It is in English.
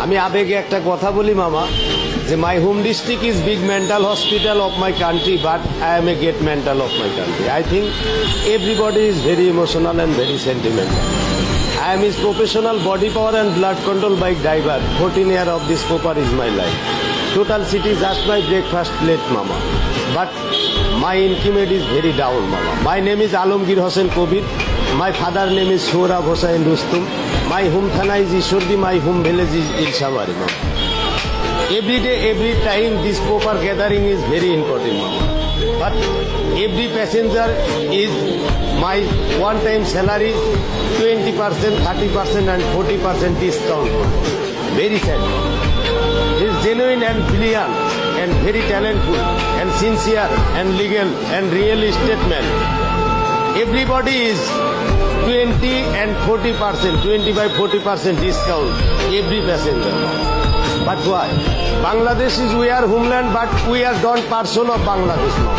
আমি আবেগে একটা কথা বলি মামা, যে my home district is big mental hospital of my country, but I M a great mental of my country. I think everybody is very emotional and very sentimental. I am his professional body power and blood control bike driver. 14 years of this popper is my life. Total city just my breakfast plate, mama. But my income is very down, mama. My name is Alamgir Hossain Kobir. My father name is Sohrab Hossain Rustum. My home thana is Ishordi. My home village is Ilshabari, mama. Every day, every time, this proper gathering is very important, mama. But every passenger is my one-time salary, 20%, 30% and 40% discount. Very sad. He is genuine and brilliant and very talented and sincere and legal and real estate man. Everybody is 20 and 40%, 25-40% discount every passenger. But why? Bangladesh is we are homeland, but we are not person of Bangladesh now.